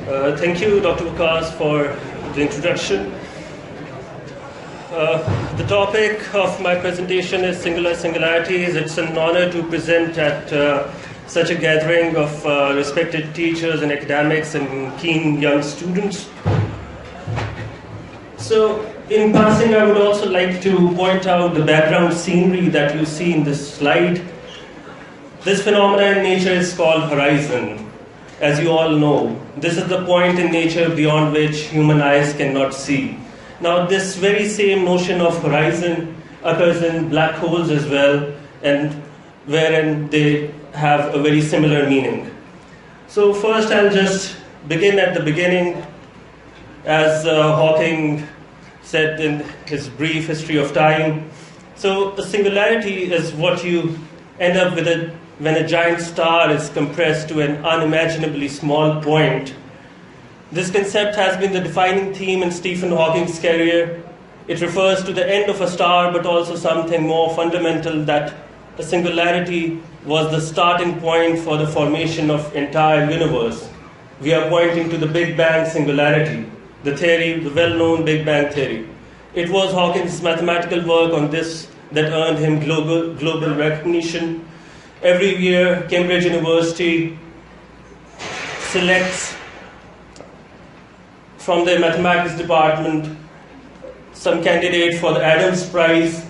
Thank you, Dr. Vikas, for the introduction. The topic of my presentation is Singularities. It's an honor to present at such a gathering of respected teachers and academics and keen young students. So, in passing, I would also like to point out the background scenery that you see in this slide. This phenomenon in nature is called horizon. As you all know, this is the point in nature beyond which human eyes cannot see. Now, this very same notion of horizon occurs in black holes as well, and wherein they have a very similar meaning. So first, I'll just begin at the beginning. As Hawking said in his brief history of time, so a singularity is what you end up with when a giant star is compressed to an unimaginably small point. This concept has been the defining theme in Stephen Hawking's career. It refers to the end of a star, but also something more fundamental, that a singularity was the starting point for the formation of entire universe. We are pointing to the Big Bang singularity, the theory, the well-known Big Bang theory. It was Hawking's mathematical work on this that earned him global recognition. Every year, Cambridge University selects from their mathematics department some candidate for the Adams Prize.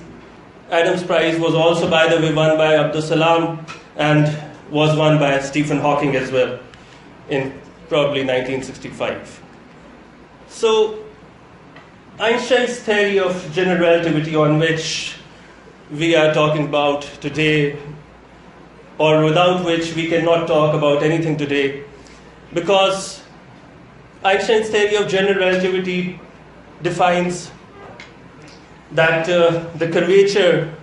Adams Prize was also, by the way, won by Abdus Salam and was won by Stephen Hawking as well in probably 1965. So, Einstein's theory of general relativity, on which we are talking about today, or without which we cannot talk about anything today, because Einstein's theory of general relativity defines that the curvature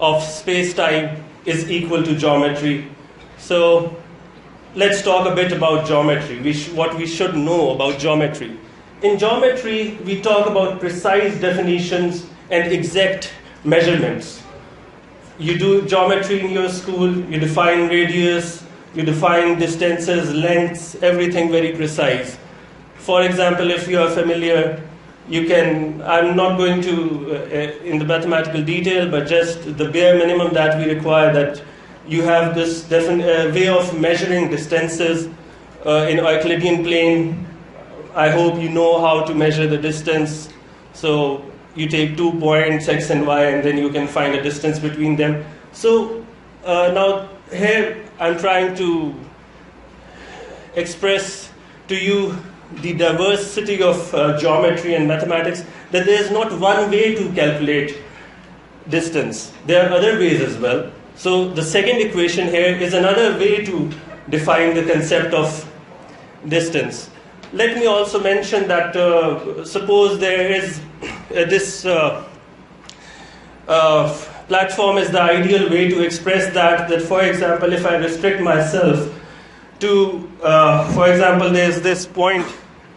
of space-time is equal to geometry. So let's talk a bit about geometry, what we should know about geometry. In geometry, we talk about precise definitions and exact measurements. You do geometry in your school, you define radius, you define distances, lengths, everything very precise. For example, if you are familiar, you can, I'm not going to in the mathematical detail, but just the bare minimum that we require, that you have this way of measuring distances in Euclidean plane. I hope you know how to measure the distance. So you take 2 points, x and y, and then you can find a distance between them. So now here I'm trying to express to you the diversity of geometry and mathematics, that there is not one way to calculate distance. There are other ways as well. So the second equation here is another way to define the concept of distance. Let me also mention that suppose there is this platform is the ideal way to express that for example, if I restrict myself to, for example, there's this point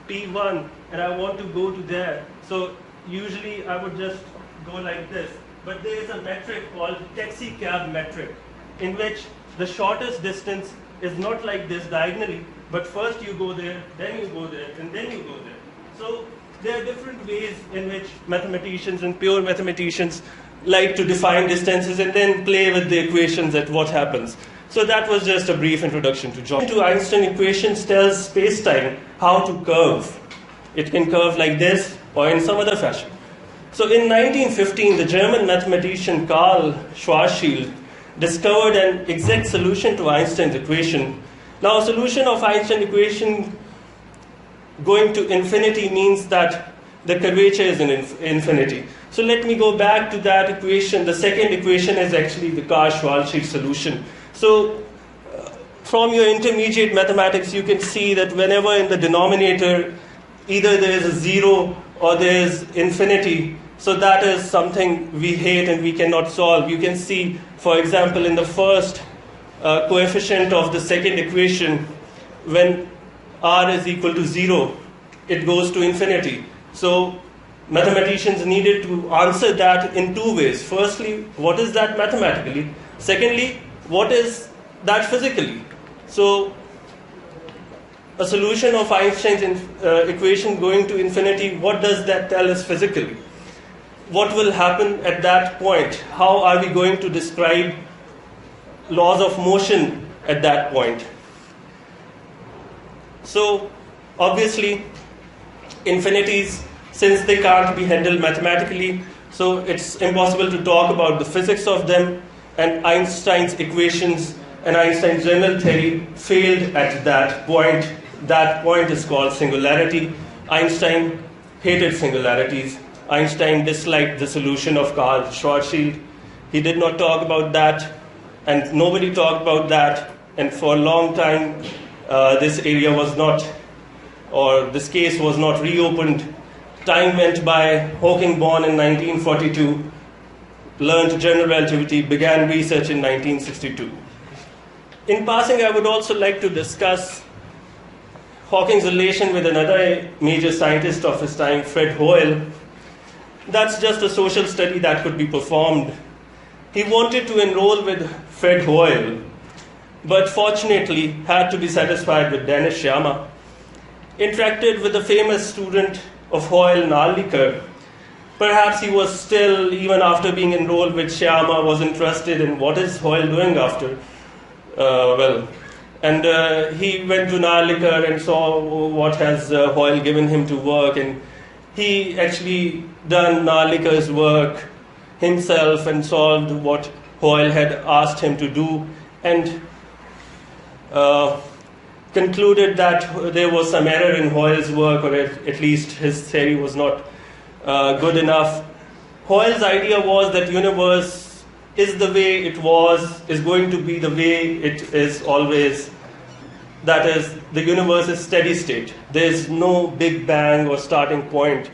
P1 and I want to go to there. So usually I would just go like this. But there is a metric called taxi cab metric, in which the shortest distance is not like this diagonally, but first you go there, then you go there, and then you go there. So there are different ways in which mathematicians and pure mathematicians like to define distances and then play with the equations at what happens. So that was just a brief introduction to geometry. To Einstein equations tells space-time how to curve. It can curve like this or in some other fashion. So in 1915, the German mathematician Karl Schwarzschild discovered an exact solution to Einstein's equation. Now, a solution of Einstein's equation going to infinity means that the curvature is in infinity. So let me go back to that equation. The second equation is actually the Karl-Schwarzschild solution. So from your intermediate mathematics, you can see that whenever in the denominator, either there is a zero or there is infinity, so that is something we hate and we cannot solve. You can see, for example, in the first coefficient of the second equation, when r is equal to 0, it goes to infinity. So mathematicians needed to answer that in two ways. Firstly, what is that mathematically? Secondly, what is that physically? So a solution of Einstein's equation going to infinity, what does that tell us physically? What will happen at that point? How are we going to describe laws of motion at that point? So, obviously, infinities, since they can't be handled mathematically, so it's impossible to talk about the physics of them, and Einstein's equations and Einstein's general theory failed at that point. That point is called singularity. Einstein hated singularities. Einstein disliked the solution of Karl Schwarzschild. He did not talk about that, and nobody talked about that, and for a long time this area was not, or this case was not reopened. Time went by. Hawking, born in 1942, learned general relativity, began research in 1962. In passing, I would also like to discuss Hawking's relation with another major scientist of his time, Fred Hoyle. That's just a social study that could be performed. He wanted to enroll with Fred Hoyle, but fortunately had to be satisfied with Dennis Sciama. Interacted with the famous student of Hoyle, Narlikar. Perhaps he was still, even after being enrolled with Sciama, was interested in what is Hoyle doing after. He went to Narlikar and saw what has Hoyle given him to work, and he actually done Narlikar's work himself and solved what Hoyle had asked him to do, and concluded that there was some error in Hoyle's work, or at least his theory was not good enough. Hoyle's idea was that universe is the way it was, is going to be the way it is always. That is, the universe is steady state. There is no big bang or starting point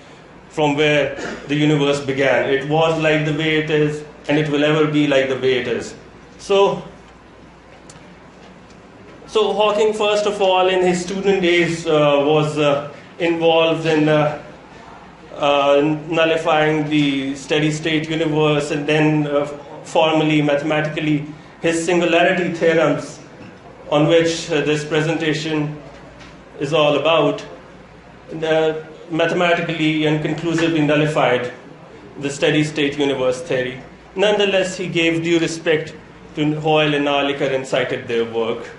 from where the universe began. It was like the way it is, and it will ever be like the way it is. So Hawking, first of all, in his student days, was involved in nullifying the steady-state universe, and then formally, mathematically, his singularity theorems, on which this presentation is all about, mathematically and conclusively nullified the steady-state universe theory. Nonetheless, he gave due respect to Hoyle and Narlikar and cited their work.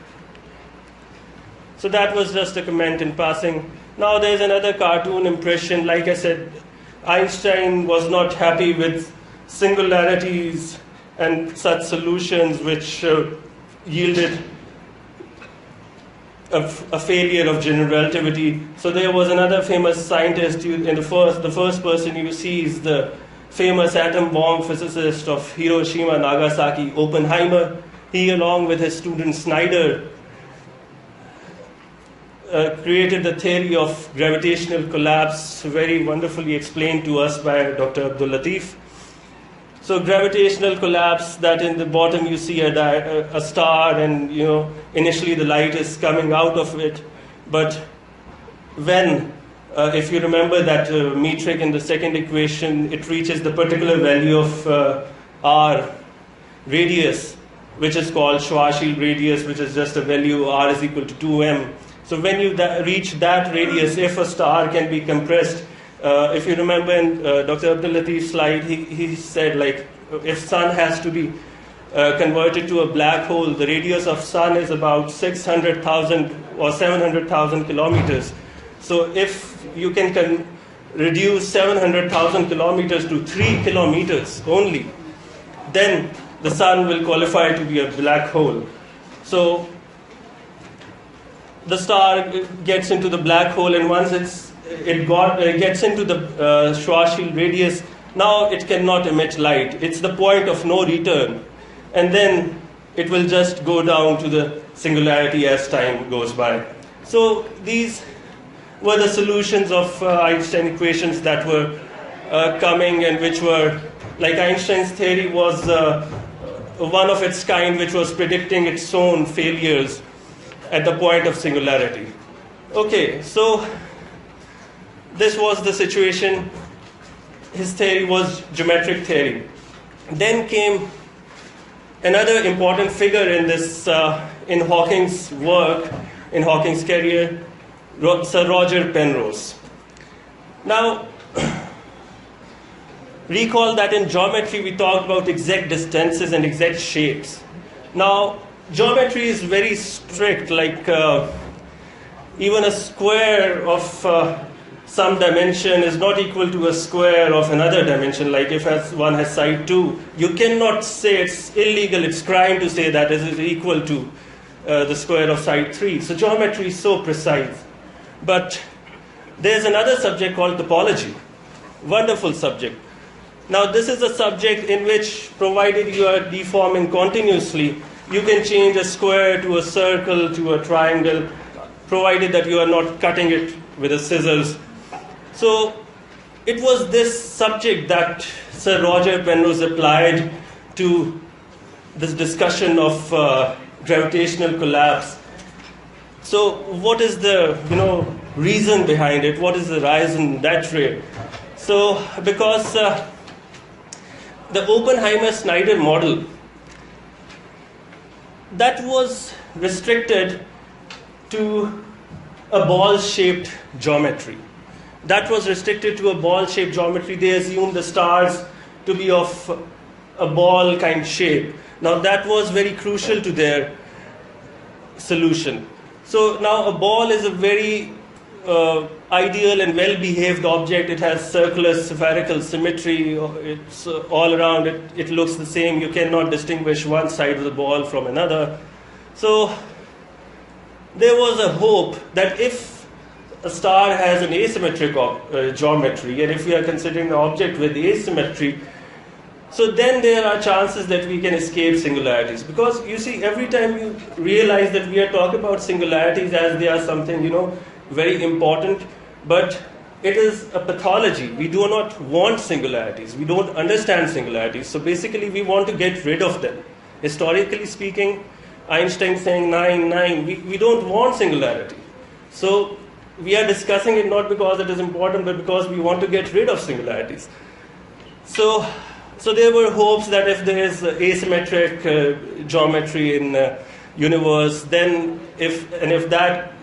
So that was just a comment in passing. Now there's another cartoon impression. Like I said, Einstein was not happy with singularities and such solutions which yielded a failure of general relativity. So there was another famous scientist, and the first person you see is the famous atom bomb physicist of Hiroshima, Nagasaki, Oppenheimer. He, along with his student Snyder, created the theory of gravitational collapse, very wonderfully explained to us by Dr. Abdul Latif. So gravitational collapse, that in the bottom you see a star, and initially the light is coming out of it, but when, if you remember that metric in the second equation, it reaches the particular value of r radius, which is called Schwarzschild radius, which is just a value r is equal to 2m. So when you reach that radius, if a star can be compressed, if you remember in Dr. Abdul Latif's slide, he said, like, if sun has to be converted to a black hole, the radius of sun is about 600,000 or 700,000 kilometers. So if you can reduce 700,000 kilometers to 3 kilometers only, then the sun will qualify to be a black hole. So the star gets into the black hole, and once it gets into the Schwarzschild radius, now it cannot emit light. It's the point of no return. And then it will just go down to the singularity as time goes by. So these were the solutions of Einstein equations that were coming, and which were, like, Einstein's theory was one of its kind, which was predicting its own failures at the point of singularity. Okay, so this was the situation. His theory was geometric theory. Then came another important figure in this, in Hawking's work, in Hawking's career. Sir Roger Penrose. Now, recall that in geometry we talked about exact distances and exact shapes. Now, geometry is very strict, like even a square of some dimension is not equal to a square of another dimension. Like if one has side 2, you cannot say, it's illegal, it's crime to say that is equal to the square of side 3. So geometry is so precise. But there's another subject called topology. Wonderful subject. Now this is a subject in which, provided you are deforming continuously, you can change a square to a circle to a triangle, provided that you are not cutting it with a scissors. So it was this subject that Sir Roger Penrose applied to this discussion of gravitational collapse. So what is the reason behind it? What is the rise in that rate? So because the Oppenheimer Snyder model, that was restricted to a ball-shaped geometry. That was restricted to a ball-shaped geometry. They assumed the stars to be of a ball kind shape. Now that was very crucial to their solution. So now a ball is a very ideal and well-behaved object. It has circular spherical symmetry. It's all around it. It looks the same. You cannot distinguish one side of the ball from another. So there was a hope that if a star has an asymmetric geometry, and if we are considering an object with asymmetry, so then there are chances that we can escape singularities. Because you see, every time you realize that we are talking about singularities as they are something, very important, but it is a pathology. We do not want singularities. We don't understand singularities. So basically we want to get rid of them. Historically speaking, Einstein saying 9, 9, we don't want singularity. So we are discussing it not because it is important, but because we want to get rid of singularities. So there were hopes that if there is asymmetric geometry in universe, then if that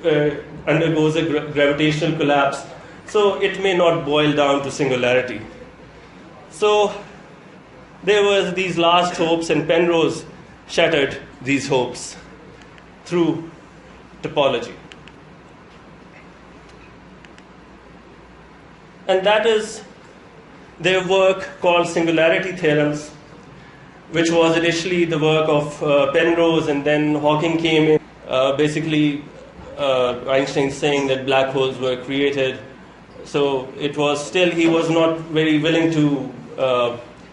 undergoes a gravitational collapse, so it may not boil down to singularity. So there was these last hopes, and Penrose shattered these hopes through topology. And that is their work called Singularity Theorems, which was initially the work of Penrose, and then Hawking came in, basically Einstein saying that black holes were created. So it was still, he was not very willing to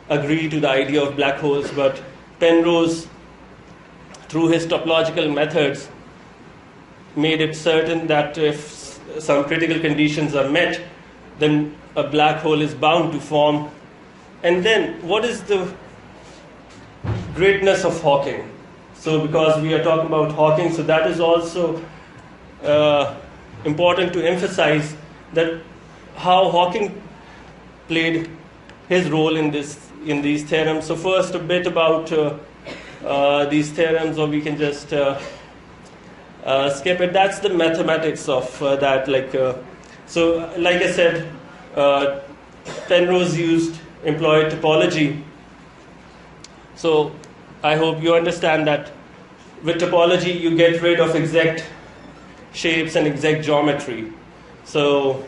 agree to the idea of black holes, but Penrose, through his topological methods, made it certain that if some critical conditions are met, then a black hole is bound to form. And then, what is the greatness of Hawking? So because we are talking about Hawking, so that is also important to emphasize, that how Hawking played his role in these theorems. So first, a bit about these theorems, or we can just skip it. That's the mathematics of that. So, like I said, Penrose employed topology. So I hope you understand that with topology you get rid of exact shapes and exact geometry. So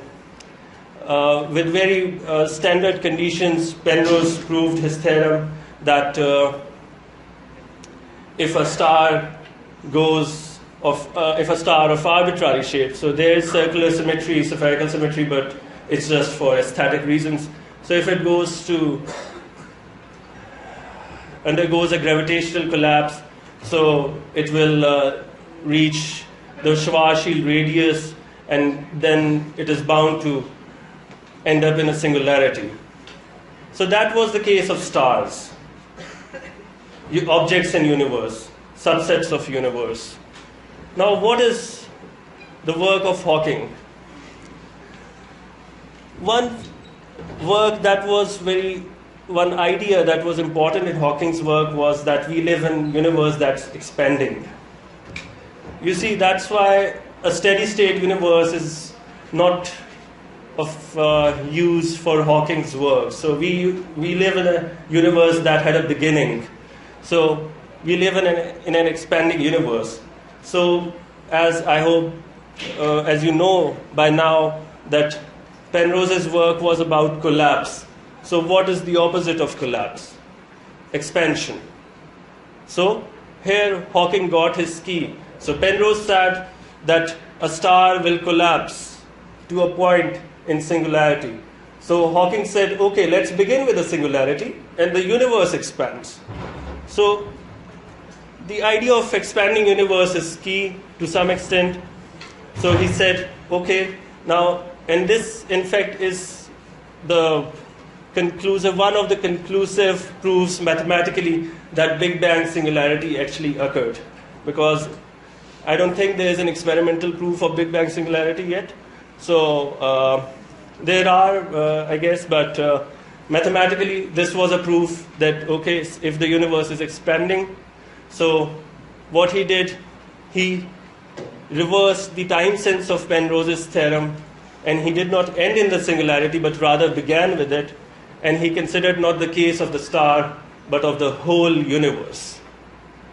with very standard conditions, Penrose proved his theorem that if a star of arbitrary shape, so there is circular symmetry, spherical symmetry, but it's just for aesthetic reasons. So if it undergoes a gravitational collapse, so it will reach the Schwarzschild radius, and then it is bound to end up in a singularity. So that was the case of stars, objects in universe, subsets of universe. Now, what is the work of Hawking? One idea that was important in Hawking's work was that we live in a universe that's expanding. You see, that's why a steady state universe is not of use for Hawking's work. So we live in a universe that had a beginning. So we live in an expanding universe. So as I hope, as you know by now, that Penrose's work was about collapse. So what is the opposite of collapse? Expansion. So here Hawking got his key. So Penrose said that a star will collapse to a point in singularity. So Hawking said, okay, let's begin with a singularity, and the universe expands. So the idea of expanding universe is key to some extent. So he said, okay, now, and this in fact is the conclusive, one of the conclusive proofs mathematically that Big Bang singularity actually occurred. Because I don't think there is an experimental proof of Big Bang singularity yet. So there are, I guess, but mathematically this was a proof that, okay, if the universe is expanding, so what he did, he reversed the time sense of Penrose's theorem, and he did not end in the singularity, but rather began with it, and he considered not the case of the star, but of the whole universe.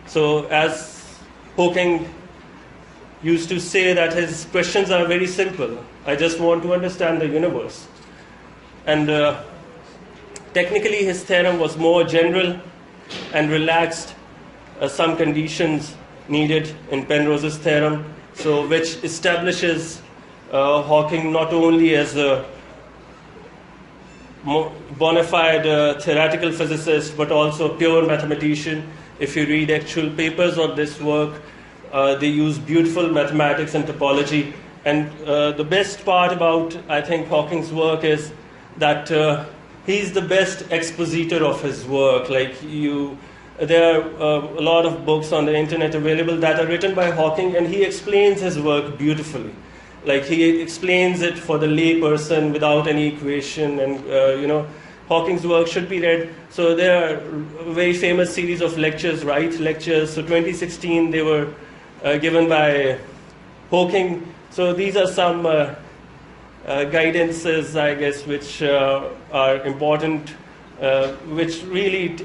So as Hawking used to say that his questions are very simple. I just want to understand the universe. And technically his theorem was more general and relaxed some conditions needed in Penrose's theorem, so which establishes Hawking not only as a bona fide theoretical physicist, but also a pure mathematician. If you read actual papers on this work, they use beautiful mathematics and topology. And the best part about, I think, Hawking's work is that he's the best expositor of his work. There are a lot of books on the internet available that are written by Hawking, and he explains his work beautifully. Like, he explains it for the lay person without any equation, and Hawking's work should be read. So there are a very famous series of lectures, Wright lectures. So 2016 they were given by Hawking. So these are some guidances, I guess, which are important, which really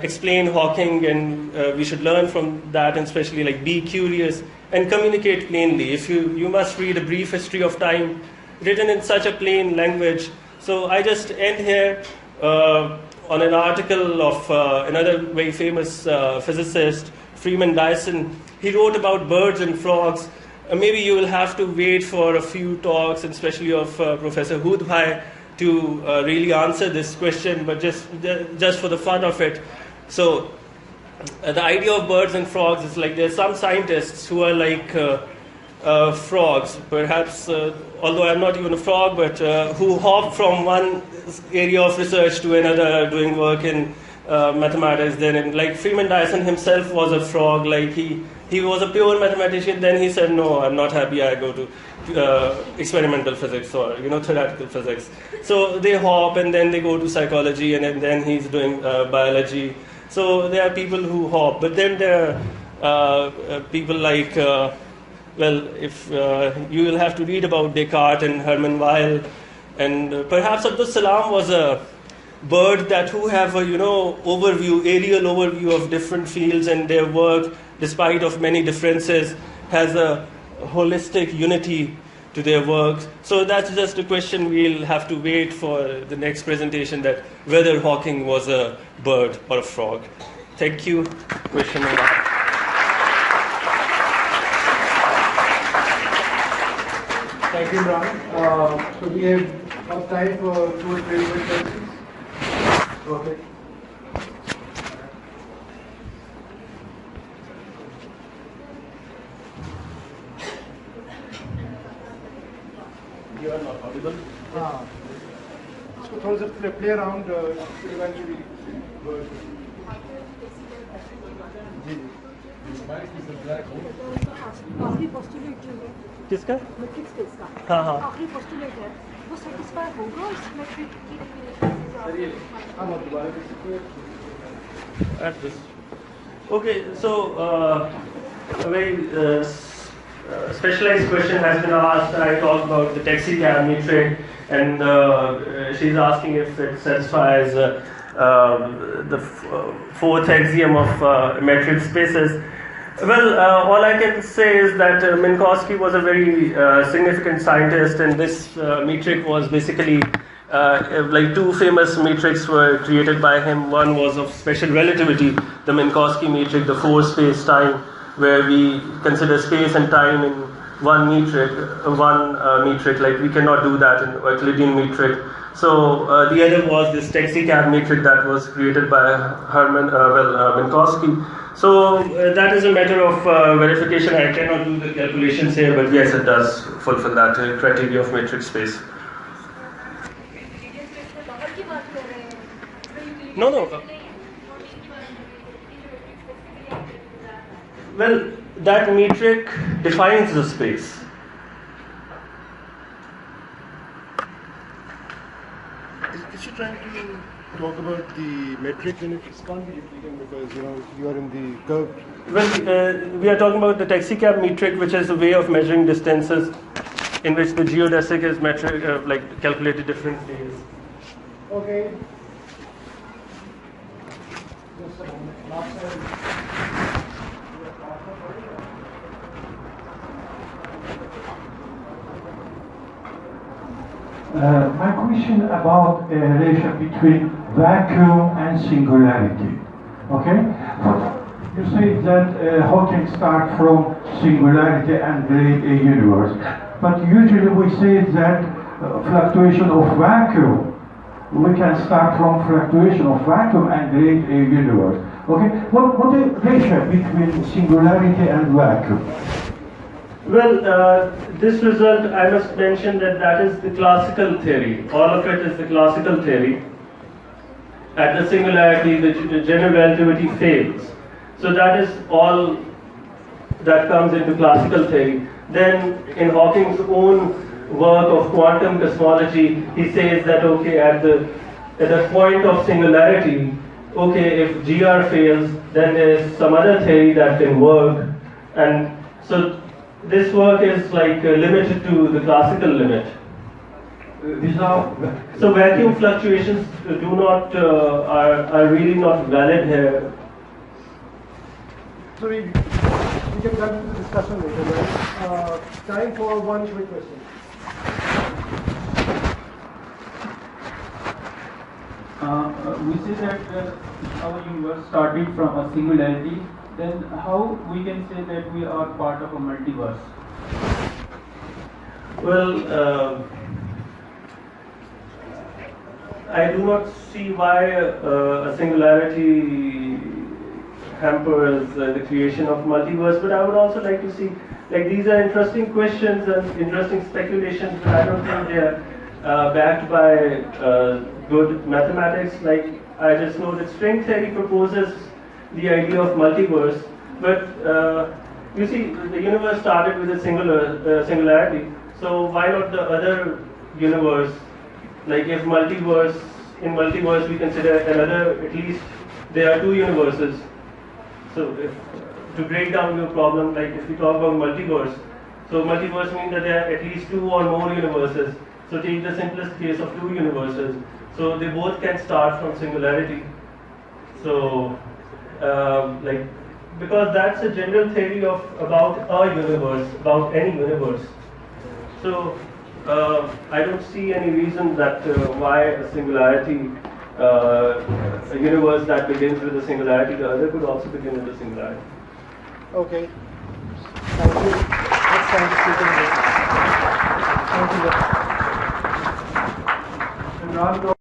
explain Hawking, and we should learn from that, and especially like be curious and communicate plainly. If you must read A Brief History of Time, written in such a plain language. So I just end here on an article of another very famous physicist, Freeman Dyson. He wrote about birds and frogs. Maybe you will have to wait for a few talks, and especially of Professor Hoodbhai, to really answer this question, but just for the fun of it. So the idea of birds and frogs is like there's some scientists who are like frogs, perhaps, although I'm not even a frog, but who hop from one area of research to another, doing work in mathematics. Then, like Freeman Dyson himself was a frog. Like he was a pure mathematician. Then he said, "No, I'm not happy. I go to experimental physics or theoretical physics." So they hop, and then they go to psychology, and then he's doing biology. So there are people who hop, but then there are people like, if you will have to read about Descartes and Hermann Weyl, and perhaps Abdus Salam was a bird that who have a aerial overview of different fields, and their work, despite of many differences, has a holistic unity to their work. So that's just a question. We'll have to wait for the next presentation, that whether Hawking was a bird or a frog. Thank you. Question number. Thank you, Imran. So we have time for 2 or 3 more questions. Okay. You are not audible. So थोड़ा सा play around eventually. आखिरी postulate जो है किसका? Matric space का हाँ आखिरी postulate है वो सेटिस्फाई होगा इस मैट्रिक की at this. Okay, so a very specialized question has been asked. I talked about the taxicab metric, and she's asking if it satisfies the fourth axiom of metric spaces. Well, all I can say is that Minkowski was a very significant scientist, and this metric was basically like two famous metrics were created by him. One was of special relativity, the Minkowski metric, the four space time, where we consider space and time in one metric, like we cannot do that in Euclidean metric. So the other was this taxicab metric that was created by Minkowski. So that is a matter of verification. I cannot do the calculations here, but yes, it does fulfill that criteria of metric space. No. Well, that metric defines the space. Is she trying to talk about the metric in it? It can't be Euclidean because you are in the curve. Well, we are talking about the taxicab metric, which is a way of measuring distances in which the geodesic is metric, like calculated differently. Okay. Just a moment. Last time. My question about a relation between vacuum and singularity. Okay? You say that Hawking start from singularity and create a universe. But usually we say that fluctuation of vacuum, we can start from fluctuation of vacuum and create a universe. Okay? What is the ratio between singularity and vacuum? Well, this result, I must mention that is the classical theory. All of it is the classical theory. At the singularity, the general relativity fails. So that is all that comes into classical theory. Then, in Hawking's own work of quantum cosmology, he says that, okay, at the point of singularity, okay, if GR fails, then there is some other theory that can work. And so this work is like limited to the classical limit. So vacuum fluctuations do not are really not valid here. So we can continue the discussion later, right? Time for one quick question. We say that our universe started from a singularity. Then how we can say that we are part of a multiverse? Well, I do not see why a singularity hampers the creation of multiverse, but I would also like to see, like, these are interesting questions and interesting speculations, but I don't think they are backed by good mathematics. Like, I just know that string theory proposes the idea of multiverse, but you see, the universe started with a singularity, so why not the other universe? Like, if in multiverse we consider another, at least there are two universes. So to break down your problem, like if we talk about multiverse, so multiverse means that there are at least two or more universes. So take the simplest case of two universes. So they both can start from singularity. So like, because that's a general theory about a universe, about any universe. So I don't see any reason that why a singularity, a universe that begins with a singularity, the other could also begin with a singularity. Okay. Thank you. Next time, speaking. Thank you. Imran,